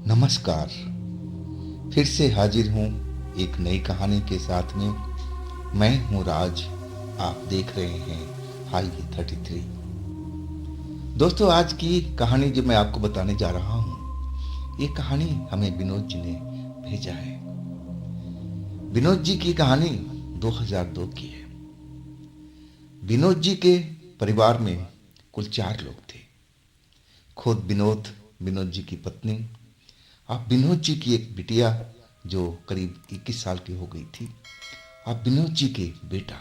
नमस्कार। फिर से हाजिर हूँ एक नई कहानी के साथ में। मैं हूँ राज। आप देख रहे हैं हाईवे 33। दोस्तों, आज की कहानी जो मैं आपको बताने जा रहा हूँ, ये कहानी हमें विनोद जी ने भेजा है। विनोद जी की कहानी 2002 की है। विनोद जी के परिवार में कुल 4 लोग थे। खुद विनोद, विनोद जी की पत्नी, आप विनोद जी की एक बिटिया जो करीब 21 साल की हो गई थी, आप विनोद जी के बेटा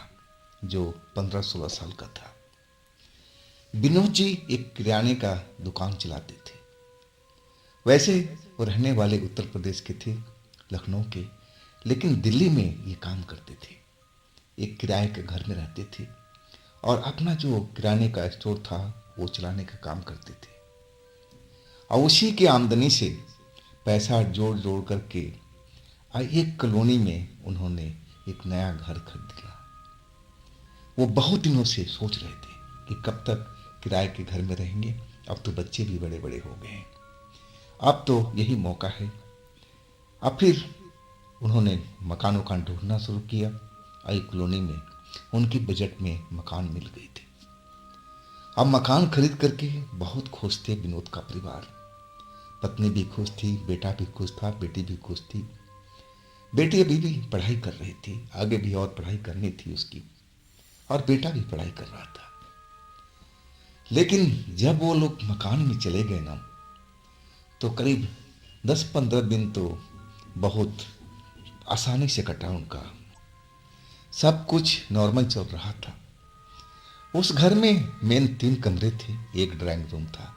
जो 15-16 साल का था। विनोद जी एक किराने का दुकान चलाते थे। वैसे वो रहने वाले उत्तर प्रदेश के थे, लखनऊ के, लेकिन दिल्ली में ये काम करते थे। एक किराए के घर में रहते थे और अपना जो किराने का स्टोर था वो चलाने का काम करते थे। और उसी की आमदनी से पैसा जोड़ जोड़ करके एक कॉलोनी में उन्होंने एक नया घर खरीद लिया। वो बहुत दिनों से सोच रहे थे कि कब तक किराए के घर में रहेंगे। अब तो बच्चे भी बड़े बड़े हो गए हैं, अब तो यही मौका है। अब फिर उन्होंने मकान वकान ढूंढना शुरू किया और एक कॉलोनी में उनकी बजट में मकान मिल गई थी। अब मकान खरीद करके बहुत खुश थे विनोद का परिवार। पत्नी भी खुश थी, बेटा भी खुश था, बेटी भी खुश थी। बेटी अभी भी पढ़ाई कर रही थी, आगे भी और पढ़ाई करनी थी उसकी, और बेटा भी पढ़ाई कर रहा था। लेकिन जब वो लोग मकान में चले गए ना, तो करीब 10-15 दिन तो बहुत आसानी से कटा उनका। सब कुछ नॉर्मल चल रहा था। उस घर में मेन 3 कमरे थे, एक ड्राइंग रूम था।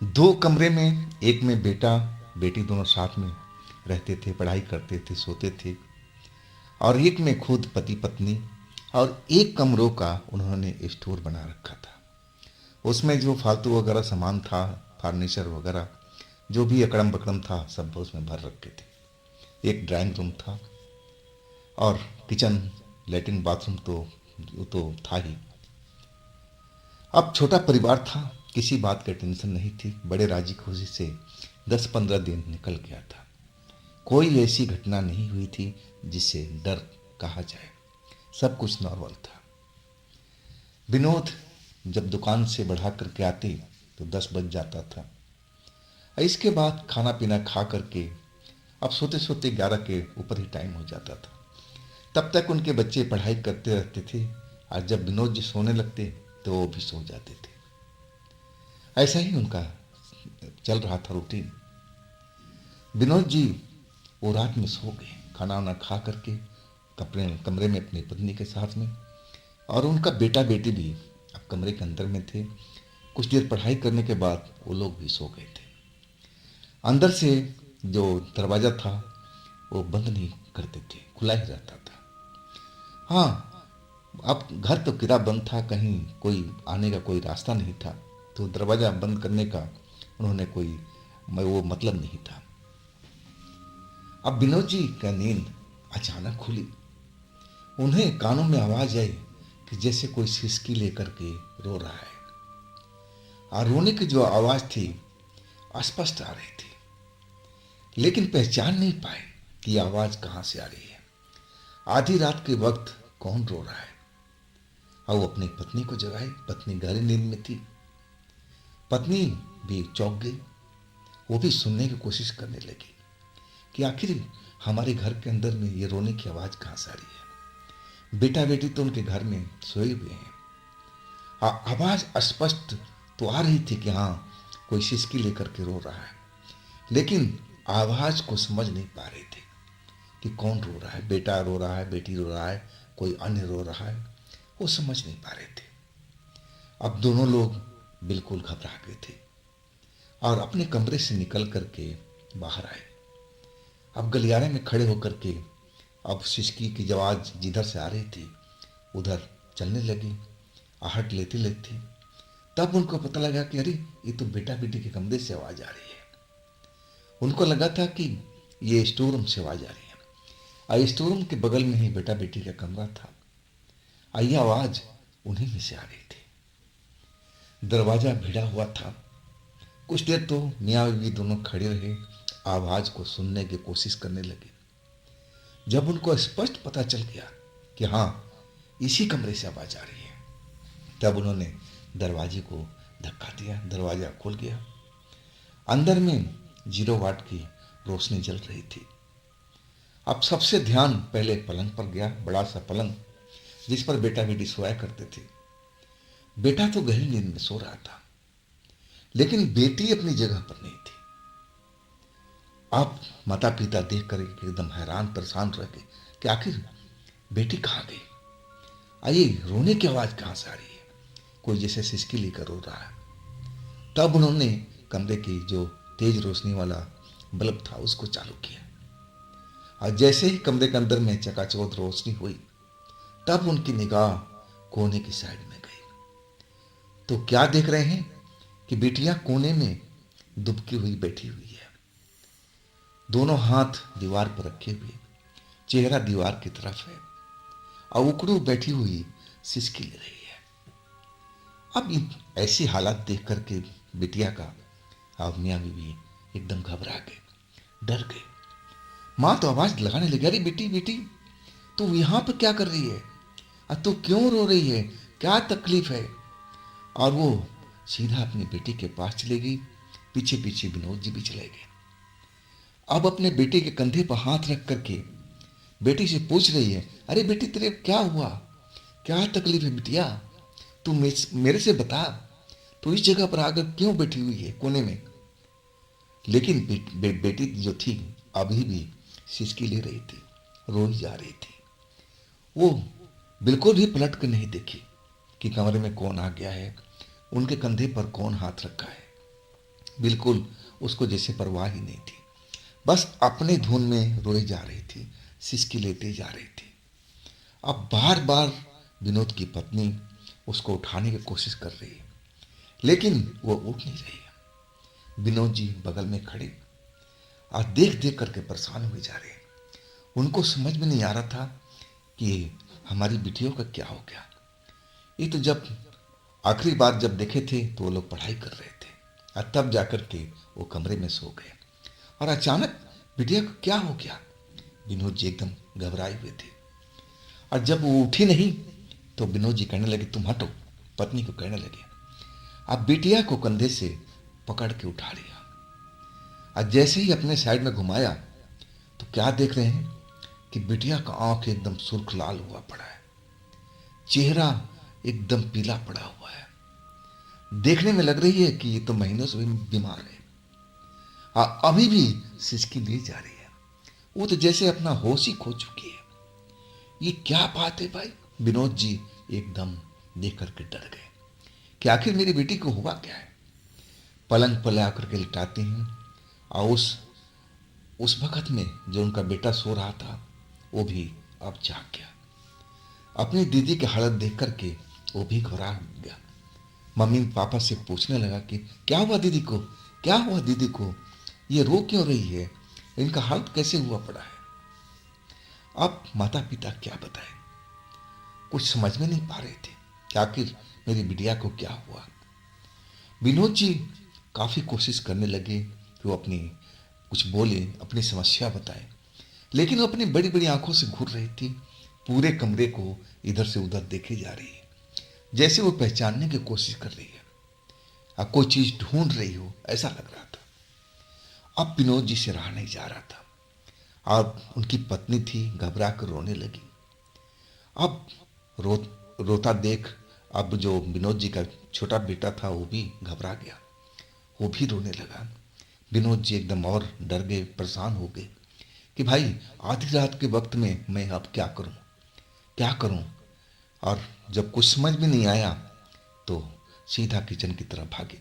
2 कमरे में, एक में बेटा बेटी दोनों साथ में रहते थे, पढ़ाई करते थे, सोते थे, और एक में खुद पति पत्नी। और एक कमरों का उन्होंने स्टोर बना रखा था। उसमें जो फालतू वगैरह सामान था, फर्नीचर वगैरह, जो भी अकड़म बकड़म था, सब उसमें भर रखे थे। एक ड्राइंग रूम था और किचन, लेटरिन, बाथरूम तो वो तो था ही। अब छोटा परिवार था, किसी बात की टेंशन नहीं थी। बड़े राजी खुशी से 10-15 दिन निकल गया था। कोई ऐसी घटना नहीं हुई थी जिसे डर कहा जाए। सब कुछ नॉर्मल था। विनोद जब दुकान से बढ़ा करके आते तो 10 बज जाता था। इसके बाद खाना पीना खा करके अब सोते सोते 11 के ऊपर ही टाइम हो जाता था। तब तक उनके बच्चे पढ़ाई करते रहते थे, और जब विनोद जी सोने लगते तो वो भी सो जाते थे। ऐसा ही उनका चल रहा था रूटीन। विनोद जी वो रात में सो गए, खाना वाना खा करके कपड़े कमरे में अपनी पत्नी के साथ में, और उनका बेटा बेटी भी अब कमरे के अंदर में थे। कुछ देर पढ़ाई करने के बाद वो लोग भी सो गए थे। अंदर से जो दरवाज़ा था वो बंद नहीं करते थे, खुला ही रहता था। हाँ, अब घर तो किरा बंद था, कहीं कोई आने का कोई रास्ता नहीं था, तो दरवाज़ा बंद करने का उन्होंने कोई वो मतलब नहीं था। अब विनोद जी का नींद अचानक खुली। उन्हें कानों में आवाज आई कि जैसे कोई सिसकी लेकर के रो रहा है, और रोने की जो आवाज थी स्पष्ट आ रही थी, लेकिन पहचान नहीं पाए कि आवाज कहाँ से आ रही है। आधी रात के वक्त कौन रो रहा है। और वो अपनी पत्नी को जगाई। पत्नी गहरी नींद में थी। पत्नी भी चौंक गई। वो भी सुनने की कोशिश करने लगी कि आखिर हमारे घर के अंदर में ये रोने की आवाज़ कहाँ से आ रही है। बेटा बेटी तो उनके घर में सोए हुए हैं। आवाज़ स्पष्ट तो आ रही थी कि हाँ, कोई सिसकी लेकर के रो रहा है, लेकिन आवाज़ को समझ नहीं पा रहे थे कि कौन रो रहा है। बेटा रो रहा है, बेटी रो रहा है, कोई अन्य रो रहा है, वो समझ नहीं पा रहे थे। अब दोनों लोग बिल्कुल घबरा गए थे और अपने कमरे से निकल करके बाहर आए। अब गलियारे में खड़े होकर के अब सिसकी की आवाज़ जिधर से आ रही थी उधर चलने लगी, आहट लेती लेती। तब उनको पता लगा कि अरे, ये तो बेटा बेटी के कमरे से आवाज़ आ रही है। उनको लगा था कि ये स्टोर रूम से आवाज़ आ रही है, और स्टोर रूम के बगल में ही बेटा बेटी का कमरा था, और ये आवाज़ उन्हीं में से आ रही थी। दरवाज़ा भिड़ा हुआ था, कुछ देर तो मियाँ बीवी दोनों खड़े रहे, आवाज को सुनने की कोशिश करने लगे। जब उनको स्पष्ट पता चल गया कि हाँ, इसी कमरे से आवाज आ रही है, तब उन्होंने दरवाजे को धक्का दिया। दरवाजा खुल गया। अंदर में 0 वाट की रोशनी जल रही थी। अब सबसे ध्यान पहले पलंग पर गया, बड़ा सा पलंग जिस पर बेटा बेटी सोया करते थे। बेटा तो गहरी नींद में सो रहा था, लेकिन बेटी अपनी जगह पर नहीं थी। आप माता पिता देखकर एकदम हैरान परेशान रह गए कि आखिर बेटी कहाँ गई। आइए, रोने की आवाज कहाँ से आ रही है? कोई जैसे सिसकी लेकर रो रहा है। तब उन्होंने कमरे की जो तेज रोशनी वाला बल्ब था उसको चालू किया, और जैसे ही कमरे के अंदर में चकाचौंध रोशनी हुई, तब उनकी निगाह कोने की साइड में गई। तो क्या देख रहे हैं कि बिटिया कोने में दुबकी हुई बैठी हुई है, दोनों हाथ दीवार पर रखे हुए, चेहरा दीवार की तरफ है, और उकड़ू बैठी हुई सिसकी ले रही है। अब ऐसी हालत देख करके बिटिया का अब मियाँ बीवी एकदम घबरा गए, डर गए। माँ तो आवाज लगाने लगी, अरे बेटी बेटी, तू यहाँ पर क्या कर रही है? तू क्यों रो रही है? क्या तकलीफ है? और वो सीधा अपनी बेटी के पास चली गई। पीछे पीछे विनोद जी भी चले गए। अब अपने बेटे के कंधे पर हाथ रख करके बेटी से पूछ रही है, अरे बेटी, तेरे क्या हुआ? क्या तकलीफ है बिटिया? तू मेरे से बता, तू इस जगह पर आकर क्यों बैठी हुई है कोने में? लेकिन बेटी जो थी अभी भी सिसकी ले रही थी, रोई जा रही थी। वो बिल्कुल भी पलट कर नहीं देखी कि कमरे में कौन आ गया है, उनके कंधे पर कौन हाथ रखा है। बिल्कुल उसको जैसे परवाह ही नहीं थी, बस अपने धुन में रोई जा रही थी, सिसकी लेते जा रही थी। अब बार बार विनोद की पत्नी उसको उठाने की कोशिश कर रही है, लेकिन वो उठ नहीं रही है। विनोद जी बगल में खड़े और देख देख करके परेशान हुए जा रहे हैं। उनको समझ में नहीं आ रहा था कि हमारी बिटियों का क्या हो गया। ये तो जब आखिरी बार जब देखे थे तो वो लोग पढ़ाई कर रहे थे, और तब जाकर के वो कमरे में सो गए, और अचानक बिटिया को क्या हो गया? विनोद जी एकदम घबराए हुए थे। और जब वो उठी नहीं तो विनोद जी कहने लगे, तुम हटो। पत्नी को कहने लगे। अब बिटिया को कंधे से पकड़ के उठा लिया, और जैसे ही अपने साइड में घुमाया तो क्या देख रहे हैं कि बिटिया का आंख एकदम सुर्ख लाल हुआ पड़ा है, चेहरा एकदम पीला पड़ा हुआ है। देखने में लग रही है कि ये तो महीनों से बीमार है, और अभी भी सिसकी ली जा रही है। वो तो जैसे अपना होश ही खो चुकी है। ये क्या बात है भाई? विनोद जी एकदम देख करके डर गए कि आखिर मेरी बेटी को हुआ क्या है। पलंग पर ला करके लिटाते हैं, और उस वक्त में जो उनका बेटा सो रहा था वो भी अब जाग गया। अपनी दीदी की हालत देख करके वो भी घबरा गया। मम्मी पापा से पूछने लगा कि क्या हुआ दीदी को, क्या हुआ दीदी को, ये रो क्यों रही है, इनका हालत कैसे हुआ पड़ा है। अब माता पिता क्या बताएं, कुछ समझ में नहीं पा रहे थे कि आखिर मेरी बिटिया को क्या हुआ। विनोद जी काफ़ी कोशिश करने लगे कि वो अपनी कुछ बोले, अपनी समस्या बताए, लेकिन वो अपनी बड़ी बड़ी आंखों से घूर रही थी, पूरे कमरे को इधर से उधर देखे जा रही है, जैसे वो पहचानने की कोशिश कर रही है और कोई चीज़ ढूंढ रही हो, ऐसा लग रहा था। अब विनोद जी से रहा नहीं जा रहा था, और उनकी पत्नी थी घबरा कर रोने लगी। अब रोता देख अब जो विनोद जी का छोटा बेटा था वो भी घबरा गया, वो भी रोने लगा। विनोद जी एकदम और डर गए, परेशान हो गए कि भाई आधी रात के वक्त में मैं अब क्या करूं, क्या करूं। और जब कुछ समझ में नहीं आया तो सीधा किचन की तरफ भागे,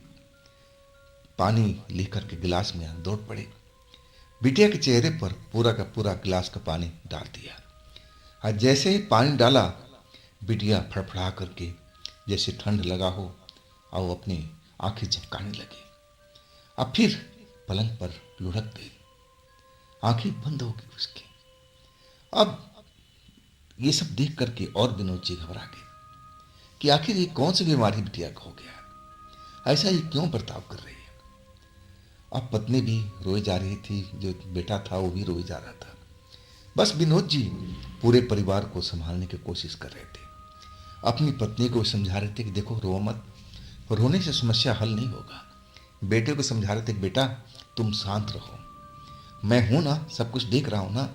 पानी लेकर के गिलास में दौड़ पड़े। बिटिया के चेहरे पर पूरा का पूरा गिलास का पानी डाल दिया, और जैसे ही पानी डाला बिटिया फड़फड़ा करके जैसे ठंड लगा हो, और वो अपनी आंखें झपकाने लगी। अब फिर पलंग पर लुढ़क गई, आंखें बंद हो गई उसकी। अब ये सब देख करके और विनोद जी घबरा गए कि आखिर ये कौन सी बीमारी बिटिया को हो गया है, ऐसा ये क्यों बर्ताव कर रही है। अब पत्नी भी रोई जा रही थी, जो बेटा था वो भी रोई जा रहा था। बस विनोद जी पूरे परिवार को संभालने की कोशिश कर रहे थे। अपनी पत्नी को समझा रहे थे कि देखो रो मत, रोने से समस्या हल नहीं होगा। बेटे को समझा रहे थे कि बेटा तुम शांत रहो, मैं हूं ना, सब कुछ देख रहा हूं ना,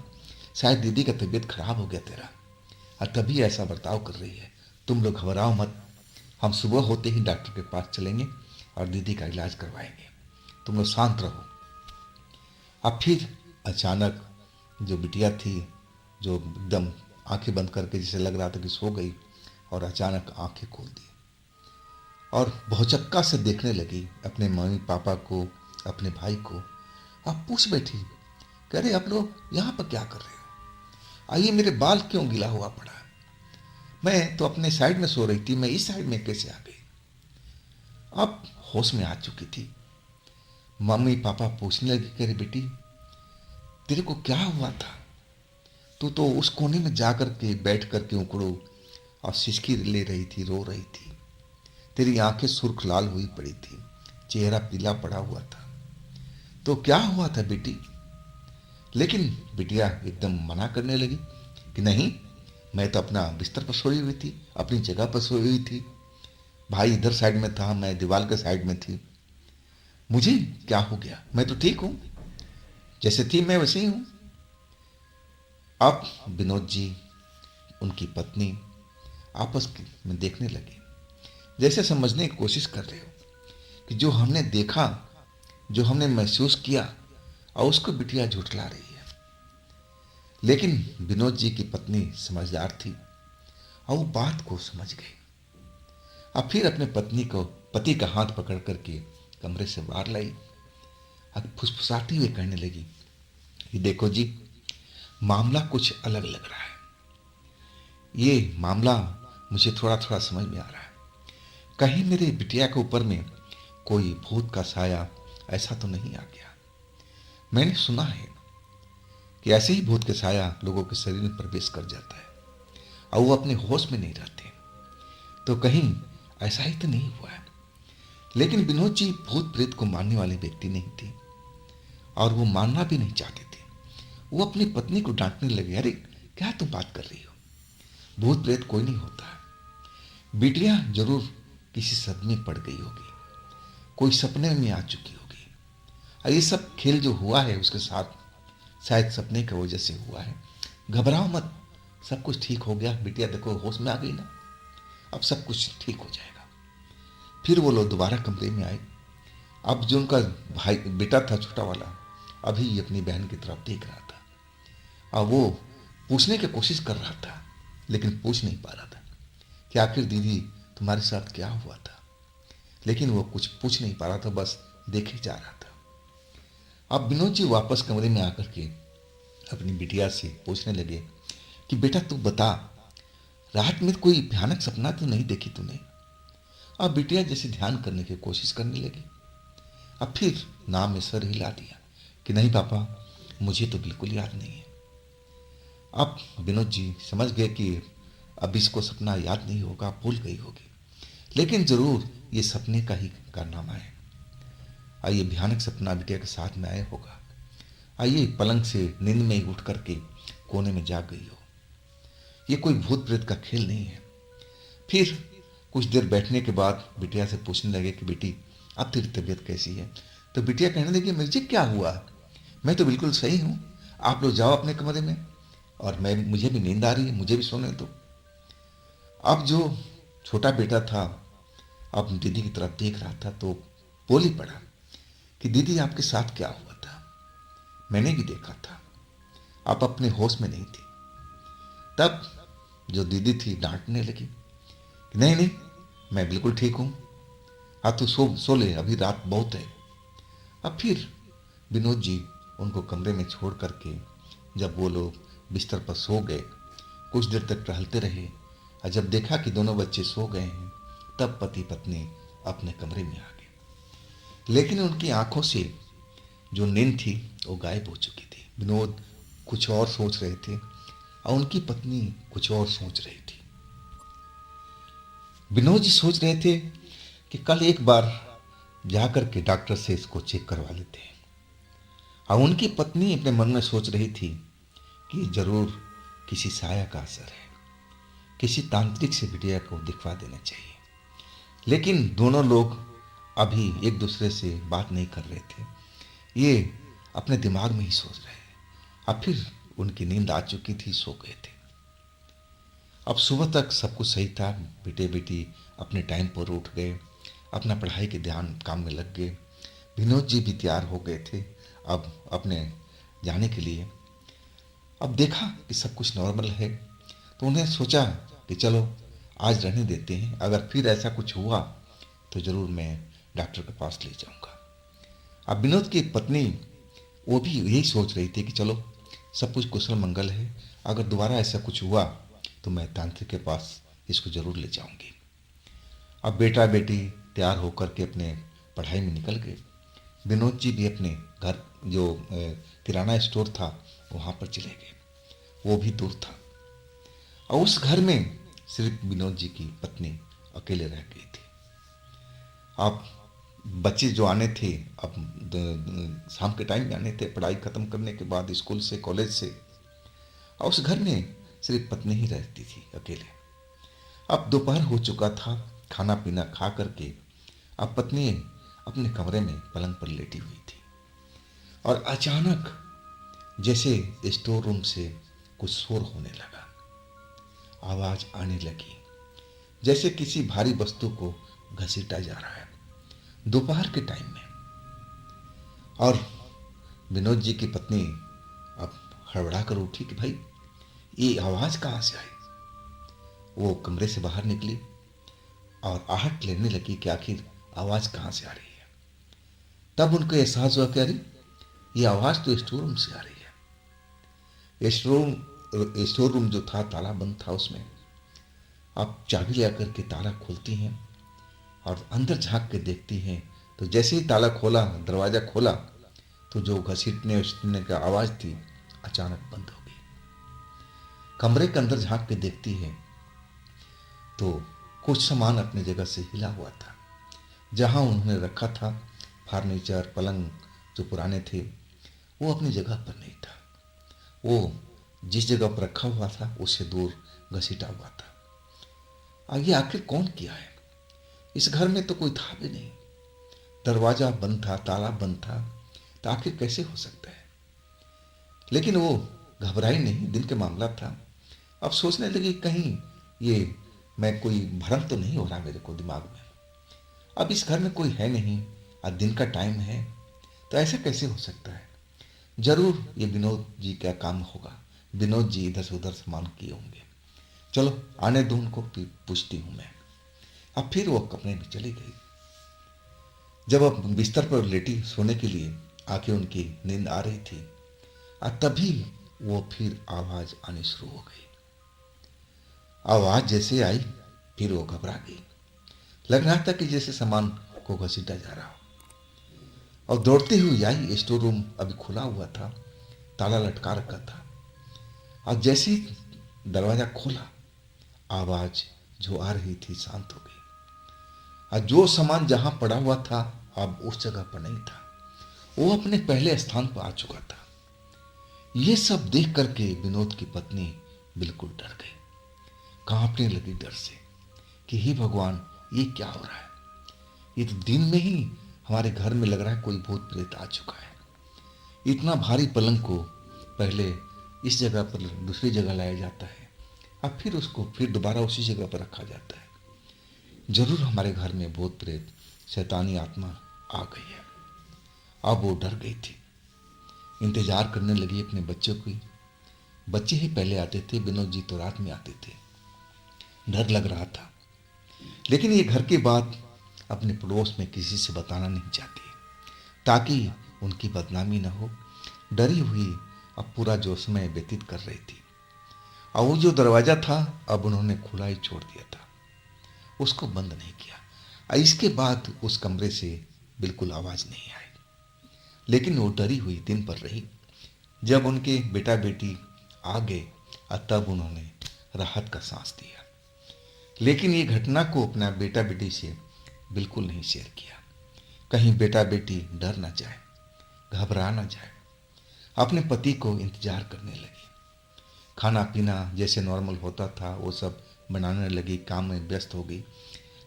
शायद दीदी का तबीयत खराब हो गया तेरा और तभी ऐसा बर्ताव कर रही है। तुम लोग घबराओ मत, हम सुबह होते ही डॉक्टर के पास चलेंगे और दीदी का इलाज करवाएंगे, तुम लोग शांत रहो। अब फिर अचानक जो बिटिया थी, जो एकदम आंखें बंद करके जिसे लग रहा था कि सो गई, और अचानक आंखें खोल दी और भौचक्का से देखने लगी अपने मम्मी पापा को, अपने भाई को। अब पूछ बैठी, कह रहे आप लोग यहाँ पर क्या कर रहे हो? आइए, मेरे बाल क्यों गीला हुआ पड़ा? मैं तो अपने साइड में सो रही थी, मैं इस साइड में कैसे आ गई? अब होश में आ चुकी थी। मम्मी पापा पूछने लगे, कह रहे बेटी तेरे को क्या हुआ था? तू तो उस कोने में जा कर के बैठ करके उकड़ो और सिसकी ले रही थी, रो रही थी, तेरी आंखें सुर्ख लाल हुई पड़ी थी, चेहरा पीला पड़ा हुआ था, तो क्या हुआ था बेटी? लेकिन बिटिया एकदम मना करने लगी कि नहीं, मैं तो अपना बिस्तर पर सोई हुई थी, अपनी जगह पर सोई हुई थी, भाई इधर साइड में था, मैं दीवार के साइड में थी, मुझे क्या हो गया, मैं तो ठीक हूं, जैसे थी मैं वैसे ही हूं। अब विनोद जी, उनकी पत्नी आपस में देखने लगे, जैसे समझने की कोशिश कर रहे हो कि जो हमने देखा, जो हमने महसूस किया, और उसको बिटिया झुठला रही है। लेकिन विनोद जी की पत्नी समझदार थी और वो बात को समझ गई। अब फिर अपने पति का हाथ पकड़ करके कमरे से बाहर लाई और फुसफुसाती हुई कहने लगी कि देखो जी, मामला कुछ अलग लग रहा है, ये मामला मुझे थोड़ा थोड़ा समझ में आ रहा है। कहीं मेरे बिटिया के ऊपर में कोई भूत का साया ऐसा तो नहीं आ गया? मैंने सुना है कि ऐसे ही भूत के साया लोगों के शरीर में प्रवेश कर जाता है और वो अपने होश में नहीं रहते, तो कहीं ऐसा ही तो नहीं हुआ है? लेकिन विनोद जी भूत प्रेत को मानने वाले व्यक्ति नहीं थे और वो मानना भी नहीं चाहते थे। वो अपनी पत्नी को डांटने लगे, अरे क्या तुम बात कर रही हो, भूत प्रेत कोई नहीं होता है, बिटिया जरूर किसी सदमे में पड़ गई होगी, कोई सपने में आ चुकी होगी, और ये सब खेल जो हुआ है उसके साथ शायद सपने की वजह से हुआ है, घबराओ मत, सब कुछ ठीक हो गया, बिटिया देखो होश में आ गई ना, अब सब कुछ ठीक हो जाएगा। फिर वो लोग दोबारा कमरे में आए। अब जो उनका भाई बेटा था छोटा वाला, अभी अपनी बहन की तरफ देख रहा था और वो पूछने की कोशिश कर रहा था, लेकिन पूछ नहीं पा रहा था कि आखिर दीदी तुम्हारे साथ क्या हुआ था। लेकिन वो कुछ पूछ नहीं पा रहा था, बस देखे जा रहा था। अब विनोद जी वापस कमरे में आकर के अपनी बिटिया से पूछने लगे कि बेटा तू बता, रात में कोई भयानक सपना तो नहीं देखी तूने? अब बिटिया जैसे ध्यान करने की कोशिश करने लगी। अब फिर नाम में सर हिला दिया कि नहीं पापा, मुझे तो बिल्कुल याद नहीं है। अब विनोद जी समझ गए कि अब इसको सपना याद नहीं होगा, भूल गई होगी, लेकिन जरूर ये सपने का ही कारनामा है। आइए भयानक सपना बिटिया के साथ में आया होगा, आइए पलंग से नींद में ही उठ करके कोने में जाग गई हो, ये कोई भूत प्रेत का खेल नहीं है। फिर कुछ देर बैठने के बाद बिटिया से पूछने लगे कि बेटी अब तेरी तबीयत कैसी है? तो बिटिया कहने लगी मुझे क्या हुआ, मैं तो बिल्कुल सही हूँ, आप लोग जाओ अपने कमरे में और मुझे भी नींद आ रही है, मुझे भी सोने दो। अब जो छोटा बेटा था अब दीदी की तरफ देख रहा था तो बोल ही पड़ा कि दीदी आपके साथ क्या हुआ था? मैंने भी देखा था, आप अपने होश में नहीं थी। तब जो दीदी थी डांटने लगी कि नहीं नहीं, मैं बिल्कुल ठीक हूँ, हाँ तू सो सो ले, अभी रात बहुत है। अब फिर विनोद जी उनको कमरे में छोड़ करके जब वो लोग बिस्तर पर सो गए, कुछ देर तक टहलते रहे और जब देखा कि दोनों बच्चे सो गए हैं, तब पति पत्नी अपने कमरे में आ गए। लेकिन उनकी आंखों से जो नींद थी वो गायब हो चुकी थी। विनोद कुछ और सोच रहे थे और उनकी पत्नी कुछ और सोच रही थी। विनोद जी सोच रहे थे कि कल एक बार जाकर के डॉक्टर से इसको चेक करवा लेते हैं। और उनकी पत्नी अपने मन में सोच रही थी कि जरूर किसी साया का असर है, किसी तांत्रिक से बिटिया को दिखवा देना चाहिए। लेकिन दोनों लोग अभी एक दूसरे से बात नहीं कर रहे थे, ये अपने दिमाग में ही सोच रहे हैं। अब फिर उनकी नींद आ चुकी थी, सो गए थे। अब सुबह तक सब कुछ सही था, बेटे बेटी अपने टाइम पर उठ गए, अपना पढ़ाई के ध्यान काम में लग गए। विनोद जी भी तैयार हो गए थे अब अपने जाने के लिए। अब देखा कि सब कुछ नॉर्मल है, तो उन्हें सोचा कि चलो आज रहने देते हैं, अगर फिर ऐसा कुछ हुआ तो ज़रूर मैं डॉक्टर के पास ले जाऊंगा। अब विनोद की पत्नी वो भी यही सोच रही थी कि चलो सब कुछ कुशल मंगल है, अगर दोबारा ऐसा कुछ हुआ तो मैं तांत्रिक के पास इसको ज़रूर ले जाऊंगी। अब बेटा बेटी तैयार होकर के अपने पढ़ाई में निकल गए। विनोद जी भी अपने घर जो किराना स्टोर था वहाँ पर चले गए, वो भी दूर था। और उस घर में सिर्फ विनोद जी की पत्नी अकेले रह गई थी। अब बच्चे जो आने थे, अब शाम के टाइम में आने थे पढ़ाई ख़त्म करने के बाद स्कूल से कॉलेज से, और उस घर में सिर्फ पत्नी ही रहती थी अकेले। अब दोपहर हो चुका था, खाना पीना खा करके अब पत्नी अपने कमरे में पलंग पर लेटी हुई थी, और अचानक जैसे स्टोर रूम से कुछ शोर होने लगा, आवाज आने लगी जैसे किसी भारी वस्तु को घसीटा जा रहा है दोपहर के टाइम में। और विनोद जी की पत्नी अब हड़बड़ा कर उठी कि भाई ये आवाज कहाँ से आई। वो कमरे से बाहर निकली और आहट लेने लगी कि आखिर आवाज कहाँ से आ रही है। तब उनको एहसास हुआ कि अरे ये आवाज तो स्टोर रूम से आ रही है। स्टोर रूम जो था ताला बंद था, उसमें आप चाबी लेकर के ताला खोलती हैं और अंदर झांक के देखती हैं, तो जैसे ही ताला खोला, दरवाजा खोला, तो जो घसीटने उछटने की आवाज थी अचानक बंद हो गई। कमरे के अंदर झांक के देखती है तो कुछ सामान अपनी जगह से हिला हुआ था। जहां उन्होंने रखा था फर्नीचर, पलंग जो पुराने थे, वो अपनी जगह पर नहीं था। वो जिस जगह पर रखा हुआ था उससे दूर घसीटा हुआ था। आगे आखिर कौन किया है? इस घर में तो कोई था भी नहीं, दरवाजा बंद था, ताला बंद था, तो आखिर कैसे हो सकता है। लेकिन वो घबराई नहीं, दिन का मामला था। अब सोचने लगी कहीं ये मैं कोई भ्रम तो नहीं हो रहा मेरे को दिमाग में। अब इस घर में कोई है नहीं, आज दिन का टाइम है, तो ऐसा कैसे हो सकता है। जरूर ये विनोद जी का काम होगा, विनोद जी इधर से उधर सामान किए होंगे। चलो आने दो उनको, पूछती हूँ मैं। अब फिर वो कमरे में चली गई। जब अब बिस्तर पर लेटी सोने के लिए आके उनकी नींद आ रही थी, तभी वो फिर आवाज आनी शुरू हो गई। आवाज जैसे आई फिर वो घबरा गई। लग रहा था कि जैसे सामान को घसीटा जा रहा हो, और दौड़ते हुए आई। स्टोर रूम अभी खुला हुआ था, ताला लटका रखा था। और जैसे ही दरवाजा खोला, आवाज जो आ रही थी शांत हो गई। और जो सामान जहां पड़ा हुआ था अब उस जगह पर नहीं था, वो अपने पहले स्थान पर आ चुका था। ये सब देख करके विनोद की पत्नी बिल्कुल डर गई, कांपने लगी डर से कि हे भगवान ये क्या हो रहा है। ये तो दिन में ही हमारे घर में लग रहा है कोई भूत प्रेत आ चुका है। इतना भारी पलंग को पहले इस जगह पर दूसरी जगह लाया जाता है, अब फिर उसको फिर दोबारा उसी जगह पर रखा जाता है। जरूर हमारे घर में भूत प्रेत शैतानी आत्मा आ गई है। अब वो डर गई थी, इंतजार करने लगी अपने बच्चों की। बच्चे ही पहले आते थे, विनोद जी तो रात में आते थे। डर लग रहा था, लेकिन ये घर की बात अपने पड़ोस में किसी से बताना नहीं चाहती, ताकि उनकी बदनामी न हो। डरी हुई अब पूरा जो समय व्यतीत कर रही थी। और वो जो दरवाज़ा था अब उन्होंने खुला ही छोड़ दिया था, उसको बंद नहीं किया। और इसके बाद उस कमरे से बिल्कुल आवाज़ नहीं आई। लेकिन वो डरी हुई दिन पर रही। जब उनके बेटा बेटी आ गए तब उन्होंने राहत का सांस दिया। लेकिन ये घटना को अपना बेटा बेटी से बिल्कुल नहीं शेयर किया। कहीं बेटा बेटी डर ना जाए, घबरा ना जाए। अपने पति को इंतजार करने लगी। खाना पीना जैसे नॉर्मल होता था वो सब बनाने लगी, काम में व्यस्त हो गई।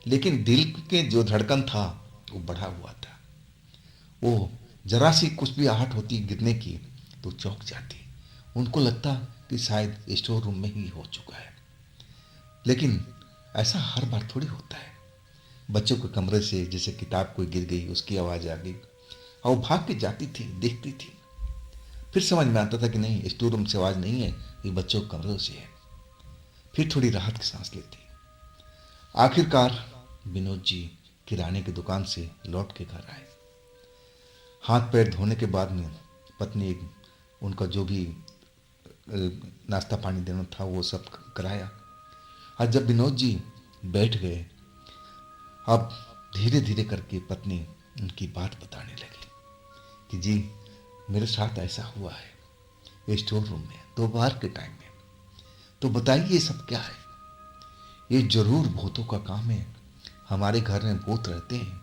लेकिन दिल के जो धड़कन था वो बढ़ा हुआ था। वो जरा सी कुछ भी आहट होती गिरने की तो चौंक जाती। उनको लगता कि शायद स्टोर रूम में ही हो चुका है। लेकिन ऐसा हर बार थोड़ी होता है। बच्चों के कमरे से जैसे किताब कोई गिर गई उसकी आवाज़ आ गई और वो भाग के जाती थी, देखती थी। फिर समझ में आता था कि नहीं, स्टोर रूम से आवाज़ नहीं है, ये बच्चों के कमरों से है। फिर थोड़ी राहत की सांस लेती। आखिरकार विनोद जी किराने की दुकान से लौट के घर आए। हाथ पैर धोने के बाद में पत्नी उनका जो भी नाश्ता पानी देना था वो सब कराया। और जब विनोद जी बैठ गए, अब धीरे धीरे करके पत्नी उनकी बात बताने लगी कि जी मेरे साथ ऐसा हुआ है ये स्टोर रूम में दोपहर के टाइम में। तो बताइए ये सब क्या है? ये जरूर भूतों का काम है। हमारे घर में भूत रहते हैं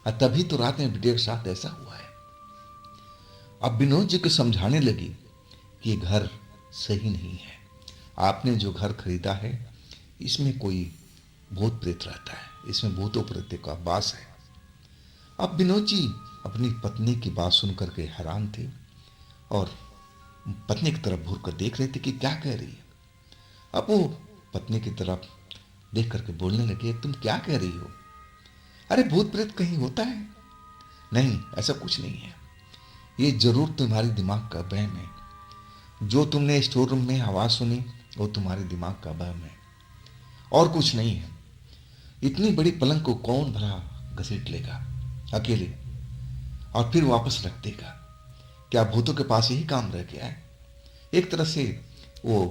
और तभी तो रात में बिटिया के साथ ऐसा हुआ है। अब विनोद जी को समझाने लगी कि ये घर सही नहीं है। आपने जो घर खरीदा है इसमें कोई भूत प्रेत रहता है, इसमें भूतों प्रेत का वास है। अब विनोद जी अपनी पत्नी की बात सुन करके हैरान थे और पत्नी की तरफ घूर कर देख रहे थे कि क्या कह रही है। अब वो पत्नी की तरफ देख करके बोलने लगे, तुम क्या कह रही हो? अरे भूत प्रेत कहीं होता है? नहीं, ऐसा कुछ नहीं है। ये जरूर तुम्हारी दिमाग का वहम है। जो तुमने स्टोर रूम में आवाज़ सुनी वो तुम्हारे दिमाग का वहम है और कुछ नहीं है। इतनी बड़ी पलंग को कौन भला घसीट लेगा अकेले और फिर वापस रख देगा? क्या भूतों के पास यही काम रह गया है? एक तरह से वो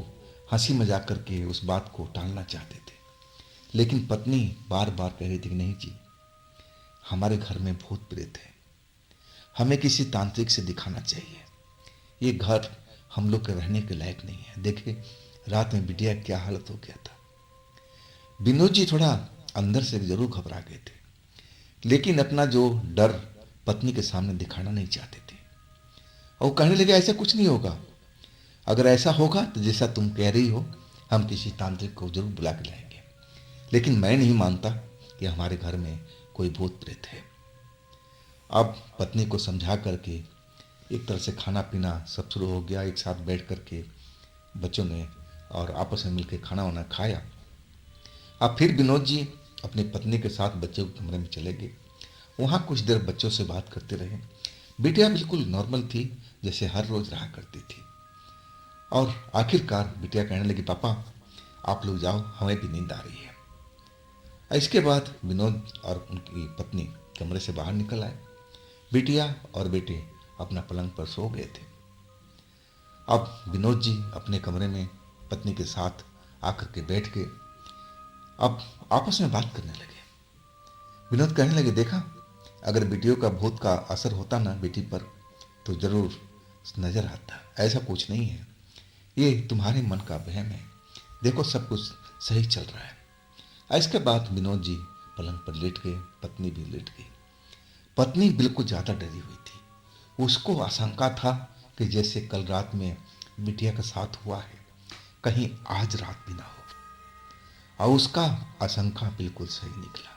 हंसी मजाक करके उस बात को टालना चाहते थे, लेकिन पत्नी बार बार कह रही थी कि नहीं जी, हमारे घर में भूत प्रेत है, हमें किसी तांत्रिक से दिखाना चाहिए। ये घर हम लोग के रहने के लायक नहीं है। देखिए रात में बिटिया क्या हालत हो गया था। विनोद जी थोड़ा अंदर से जरूर घबरा गए थे, लेकिन अपना जो डर पत्नी के सामने दिखाना नहीं चाहते थे। और कहने लगे ऐसा कुछ नहीं होगा। अगर ऐसा होगा तो जैसा तुम कह रही हो हम किसी तांत्रिक को जरूर बुला के लाएंगे, लेकिन मैं नहीं मानता कि हमारे घर में कोई भूत प्रेत है। अब पत्नी को समझा करके एक तरह से खाना पीना सब शुरू हो गया। एक साथ बैठ करके बच्चों ने और आपस में मिलकर खाना वाना खाया। अब फिर विनोद जी अपनी पत्नी के साथ बच्चों के कमरे में चले गए। वहाँ कुछ देर बच्चों से बात करते रहे। बिटिया बिल्कुल नॉर्मल थी जैसे हर रोज रहा करती थी। और आखिरकार बिटिया कहने लगी, पापा आप लोग जाओ, हमें भी नींद आ रही है। इसके बाद विनोद और उनकी पत्नी कमरे से बाहर निकल आए। बिटिया और बेटे अपना पलंग पर सो गए थे। अब विनोद जी अपने कमरे में पत्नी के साथ आकर के बैठ के अब आपस में बात करने लगे। विनोद कहने लगे, देखा अगर बेटियों का भूत का असर होता ना बेटी पर तो जरूर नजर आता। ऐसा कुछ नहीं है, ये तुम्हारे मन का वहम है। देखो सब कुछ सही चल रहा है। इसके बाद विनोद जी पलंग पर लेट गए, पत्नी भी लेट गई। पत्नी बिल्कुल ज़्यादा डरी हुई थी। उसको आशंका था कि जैसे कल रात में बिटिया के साथ हुआ है कहीं आज रात भी ना हो। और उसका आशंका बिल्कुल सही निकला।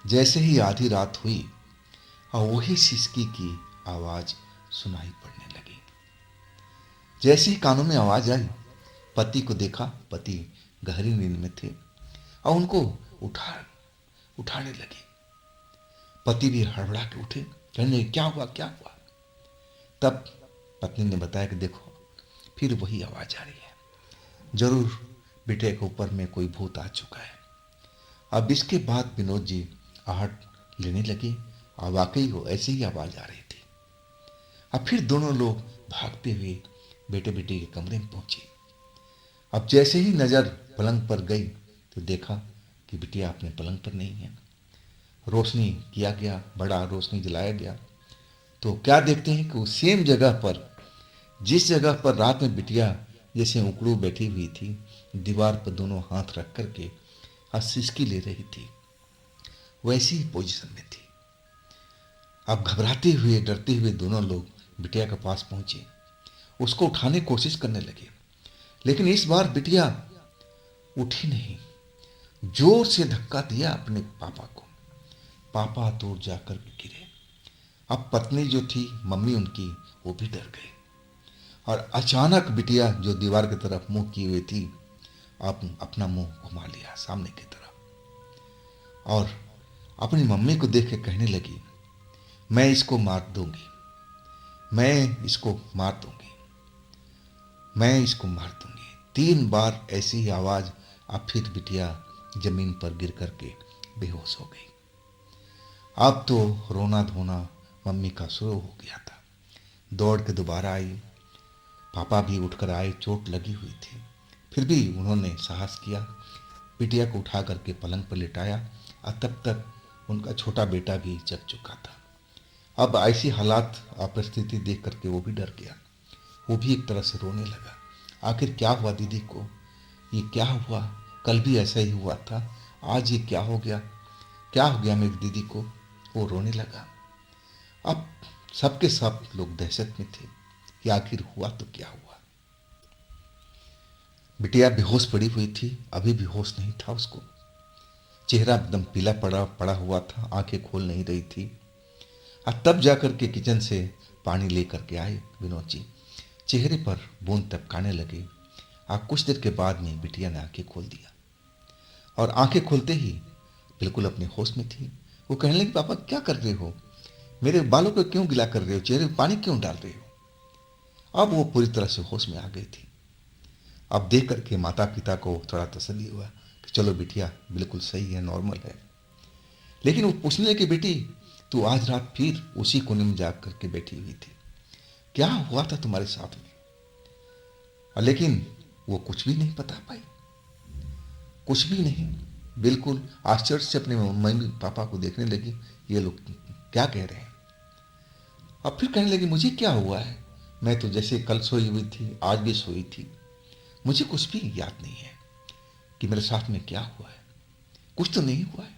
जैसे ही आधी रात हुई और वही सिसकी की आवाज सुनाई पड़ने लगी। जैसे ही कानों में आवाज आई, पति को देखा। पति गहरी नींद में थे और उनको उठाने लगे। पति भी हड़बड़ा के उठे, कहने लगे, क्या हुआ क्या हुआ? तब पत्नी ने बताया कि देखो फिर वही आवाज आ रही है, जरूर बेटे के ऊपर में कोई भूत आ चुका है। अब इसके बाद विनोद जी आहट लेने लगे और वाकई हो ऐसी ही आवाज आ रही थी। अब फिर दोनों लोग भागते हुए बेटे बेटी के कमरे में पहुंचे। अब जैसे ही नजर पलंग पर गई तो देखा कि बिटिया अपने पलंग पर नहीं है। रोशनी किया गया, बड़ा रोशनी जलाया गया तो क्या देखते हैं कि उस सेम जगह पर, जिस जगह पर रात में बिटिया जैसे उकड़ू बैठी हुई थी, दीवार पर दोनों हाथ रख करके सिसकी ले रही थी, वैसी ही पोजीशन में थी। अब घबराते हुए डरते हुए दोनों लोग बिटिया के पास पहुंचे, उसको उठाने की कोशिश करने लगे, लेकिन इस बार बिटिया उठी नहीं। जोर से धक्का दिया अपने पापा को, पापा दूर जाकर गिरे। अब पत्नी जो थी, मम्मी उनकी, वो भी डर गई और अचानक बिटिया जो दीवार की तरफ मुंह किए हुई थी, अब अपना मुंह घुमा लिया सामने की तरफ और अपनी मम्मी को देख के कहने लगी, मैं इसको मार दूंगी, मैं इसको मार दूंगी, मैं इसको मार दूंगी। 3 बार ऐसी ही आवाज। अब फिर बिटिया जमीन पर गिर करके बेहोश हो गई। अब तो रोना धोना मम्मी का शुरू हो गया था। दौड़ के दोबारा आई, पापा भी उठकर आए, चोट लगी हुई थी, फिर भी उन्होंने साहस किया, बिटिया को उठा करके पलंग पर लिटाया और तब तक उनका छोटा बेटा भी जग चुका था। अब ऐसी हालात और परिस्थिति देख करके वो भी डर गया, वो भी एक तरह से रोने लगा। आखिर क्या हुआ दीदी को, ये क्या हुआ, कल भी ऐसा ही हुआ था, आज ये क्या हो गया मेरी दीदी को, वो रोने लगा। अब सबके सब लोग दहशत में थे कि आखिर हुआ तो क्या हुआ। बिटिया बेहोश पड़ी हुई थी, अभी भी होश नहीं था उसको, चेहरा एकदम पीला पड़ा पड़ा हुआ था, आंखें खोल नहीं रही थी। और तब जाकर के किचन से पानी लेकर के आए विनोद जी, चेहरे पर बूंद टपकाने लगे और कुछ देर के बाद में बिटिया ने आंखें खोल दिया और आंखें खोलते ही बिल्कुल अपने होश में थी। वो कहने लगी, पापा क्या कर रहे हो, मेरे बालों को क्यों गिला कर रहे हो, चेहरे में पानी क्यों डाल रहे हो। अब वो पूरी तरह से होश में आ गई थी। अब देख करके माता पिता को थोड़ा तसल्ली हुआ कि चलो बिटिया बिल्कुल सही है, नॉर्मल है। लेकिन वो पूछने लगी, बेटी तू आज रात फिर उसी कोने में जाग करके बैठी हुई थी, क्या हुआ था तुम्हारे साथ में। लेकिन वो कुछ भी नहीं बता पाई, कुछ भी नहीं। बिल्कुल आश्चर्य से अपने मम्मी पापा को देखने लगी, ये लोग क्या कह रहे हैं। अब फिर कहने लगी, मुझे क्या हुआ है, मैं तो जैसे कल सोई हुई थी, आज भी सोई थी, मुझे कुछ भी याद नहीं है कि मेरे साथ में क्या हुआ है, कुछ तो नहीं हुआ है,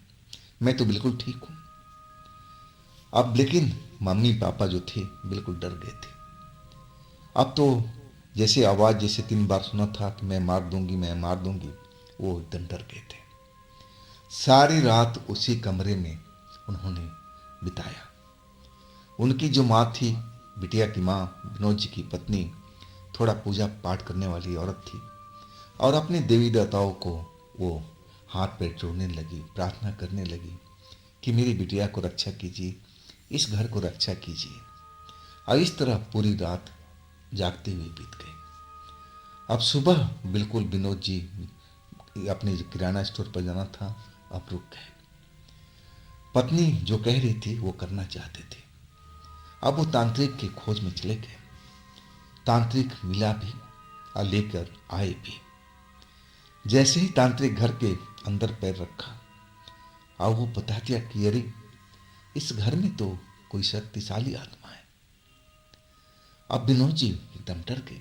मैं तो बिल्कुल ठीक हूं। अब लेकिन मम्मी पापा जो थे बिल्कुल डर गए थे। अब तो जैसे आवाज जैसे 3 बार सुना था कि मैं मार दूंगी, मैं मार दूंगी, वो एकदम डर गए थे। सारी रात उसी कमरे में उन्होंने बिताया। उनकी जो माँ थी, बिटिया की माँ, विनोद जी की पत्नी, थोड़ा पूजा पाठ करने वाली औरत थी और अपने देवी देवताओं को वो हाथ पैर जोड़ने लगी, प्रार्थना करने लगी कि मेरी बिटिया को रक्षा कीजिए, इस घर को रक्षा कीजिए। और इस तरह पूरी रात जागते हुए बीत गई। अब सुबह बिल्कुल विनोद जी अपने किराना स्टोर पर जाना था, अब रुक गए। पत्नी जो कह रही थी वो करना चाहते थे। अब वो तांत्रिक की खोज में चले गए, तांत्रिक मिला भी और लेकर आए भी। जैसे ही तांत्रिक घर के अंदर पैर रखा, अब वो बता दिया कि अरे इस घर में तो कोई शक्तिशाली आत्मा है। अब विनोद जी एकदम डर गए,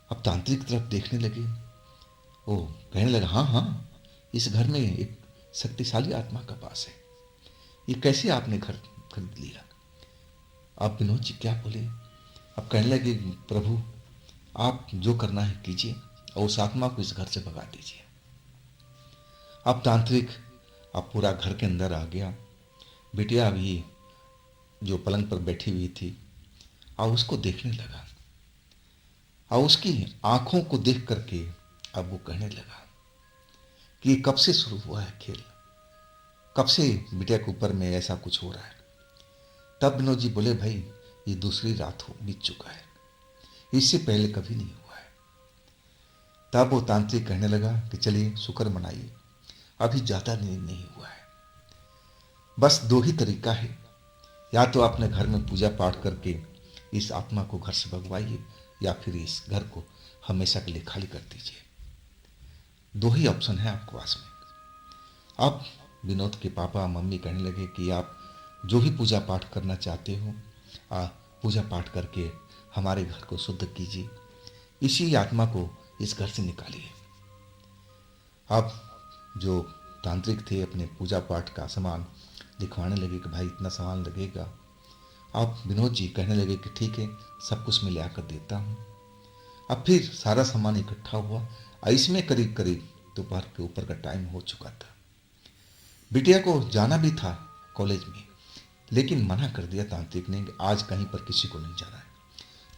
अब तांत्रिक तरफ देखने लगे। वो कहने लगा, हाँ हाँ, इस घर में एक शक्तिशाली आत्मा का वास है, ये कैसे आपने घर खरीद लिया। अब विनोद जी क्या बोले, अब कहने लगे, प्रभु आप जो करना है कीजिए और उस आत्मा को इस घर से भगा दीजिए। अब तांत्रिक अब पूरा घर के अंदर आ गया। बिटिया भी जो पलंग पर बैठी हुई थी अब उसको देखने लगा और उसकी आंखों को देख करके अब वो कहने लगा कि कब से शुरू हुआ है खेल, कब से बिटिया के ऊपर में ऐसा कुछ हो रहा है। तब विनोद जी बोले, भाई ये दूसरी रात हो बीत चुका है, इससे पहले कभी नहीं हुआ है। तब वो तांत्रिक कहने लगा कि चलिए शुक्र मनाइए, अभी ज़्यादा नहीं हुआ है। बस 2 ही तरीका है, या तो अपने घर में पूजा पाठ करके इस आत्मा को घर से भगवाइए या फिर इस घर को हमेशा के लिए खाली कर दीजिए। 2 ही ऑप्शन है आपके पास में। अब विनोद के पापा मम्मी कहने लगे कि आप जो भी पूजा पाठ करना चाहते हो, पूजा पाठ करके हमारे घर को शुद्ध कीजिए, इसी आत्मा को इस घर से निकालिए। अब जो तांत्रिक थे अपने पूजा पाठ का सामान दिखवाने लगे कि भाई इतना सामान लगेगा। अब विनोद जी कहने लगे कि ठीक है, सब कुछ मैं ला कर देता हूँ। अब फिर सारा सामान इकट्ठा हुआ। इसमें करीब करीब दोपहर के ऊपर का टाइम हो चुका था। बिटिया को जाना भी था कॉलेज में, लेकिन मना कर दिया तांत्रिक ने कि आज कहीं पर किसी को नहीं जाना है,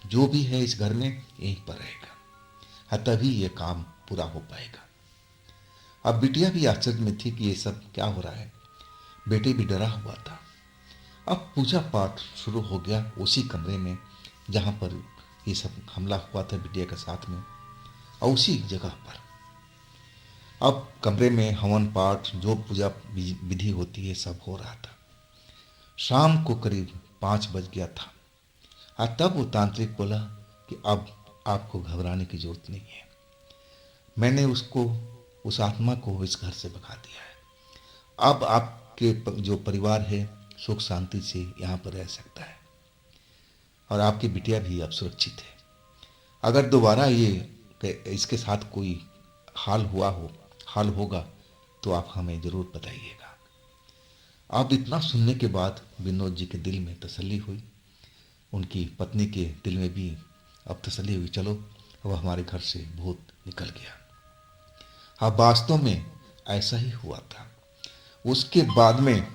जो भी है इस घर में यहीं पर रहेगा, हाँ तभी ये काम पूरा हो पाएगा। अब बिटिया भी आश्चर्य में थी कि ये सब क्या हो रहा है। बेटे भी डरा हुआ था। अब पूजा पाठ शुरू हो गया उसी कमरे में जहाँ पर ये सब हमला हुआ था बिटिया के साथ में, और उसी जगह पर अब कमरे में हवन पाठ जो पूजा विधि होती है सब हो रहा था। शाम को करीब 5 बज गया था। तब वो तांत्रिक बोला कि अब आपको घबराने की जरूरत नहीं है, मैंने उसको उस आत्मा को इस घर से भगा दिया है। अब आपके जो परिवार है सुख शांति से यहाँ पर रह सकता है, और आपकी बिटिया भी अब सुरक्षित है। अगर दोबारा ये इसके साथ कोई हाल होगा तो आप हमें ज़रूर बताइएगा। अब इतना सुनने के बाद विनोद जी के दिल में तसल्ली हुई, उनकी पत्नी के दिल में भी अब तसल्ली हुई, चलो अब हमारे घर से भूत निकल गया। हाँ, वास्तव में ऐसा ही हुआ था। उसके बाद में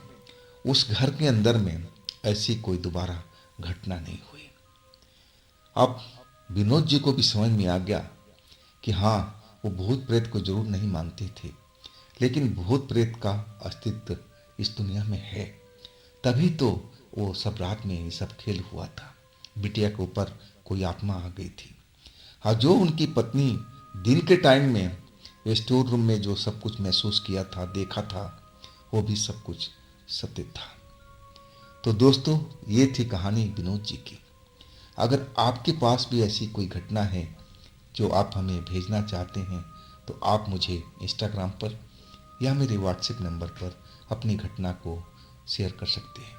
उस घर के अंदर में ऐसी कोई दोबारा घटना नहीं हुई। अब विनोद जी को भी समझ में आ गया कि हाँ, वो भूत प्रेत को जरूर नहीं मानते थे, लेकिन भूत प्रेत का अस्तित्व इस दुनिया में है, तभी तो वो सब रात में ये सब खेल हुआ था। बिटिया के ऊपर कोई आत्मा आ गई थी। हाँ, जो उनकी पत्नी दिन के टाइम में स्टोर रूम में जो सब कुछ महसूस किया था, देखा था, वो भी सब कुछ सत्य था। तो दोस्तों, ये थी कहानी विनोद जी की। अगर आपके पास भी ऐसी कोई घटना है जो आप हमें भेजना चाहते हैं तो आप मुझे इंस्टाग्राम पर या मेरे व्हाट्सएप नंबर पर अपनी घटना को शेयर कर सकते हैं।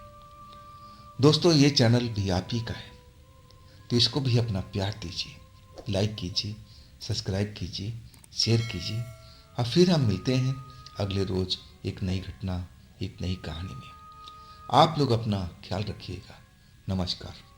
दोस्तों, ये चैनल भी आप ही का है, तो इसको भी अपना प्यार दीजिए, लाइक कीजिए, सब्सक्राइब कीजिए, शेयर कीजिए। और फिर हम मिलते हैं अगले रोज़ एक नई घटना, एक नई कहानी में। आप लोग अपना ख्याल रखिएगा। नमस्कार।